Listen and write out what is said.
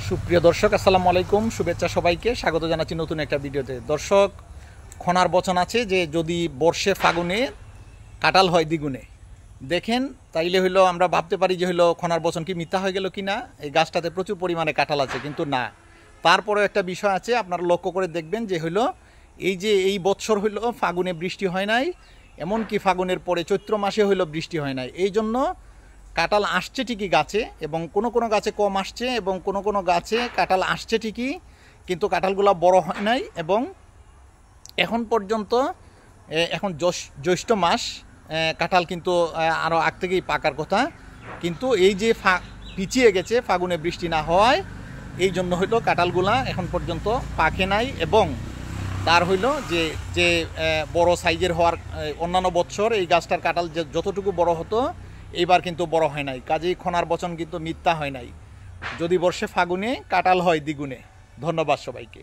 সুপ্রিয় দর্শক আসসালামু আলাইকুম, শুভেচ্ছা সবাইকে, স্বাগত জানাচ্ছি নতুন একটা ভিডিওতে। দর্শক, খনার বচন আছে যে যদি বর্ষে ফাগুনে কাঁঠাল হয় দ্বিগুণে। দেখেন, তাইলে হইলো আমরা ভাবতে পারি যে হইলো খনার বচন কি মিথ্যা হয়ে গেল কি না, এই গাছটাতে প্রচুর পরিমাণে কাঁঠাল আছে, কিন্তু না। তারপরে একটা বিষয় আছে, আপনারা লক্ষ্য করে দেখবেন যে হইলো এই বৎসর হইলো ফাগুনে বৃষ্টি হয় নাই, এমনকি ফাগুনের পরে চৈত্র মাসে হইলো বৃষ্টি হয় নাই। এই জন্য কাঁঠাল আসছে ঠিকই গাছে, এবং কোনো কোনো গাছে কম আসছে এবং কোনো কোনো গাছে কাঁঠাল আসছে ঠিকই, কিন্তু কাঁঠালগুলো বড় হয় নাই। এবং এখন পর্যন্ত এখন জ্যৈষ্ঠ মাস, কাঁঠাল কিন্তু আরও আগ থেকেই পাকার কথা, কিন্তু এই যে পিছিয়ে গেছে ফাগুনে বৃষ্টি না হওয়ায়, এই জন্য হইলো কাঁঠালগুলা এখন পর্যন্ত পাকে নাই। এবং তার হইল যে যে বড় সাইজের হওয়ার অন্যান্য বৎসর এই গাছটার কাঁঠাল যে যতটুকু বড় হতো, এইবার কিন্তু বড় হয় নাই। কাজেই খনার বচন কিন্তু মিথ্যা হয় নাই। যদি বর্ষে ফাগুনে কাঁঠাল হয় দ্বিগুণে। ধন্যবাদ সবাইকে।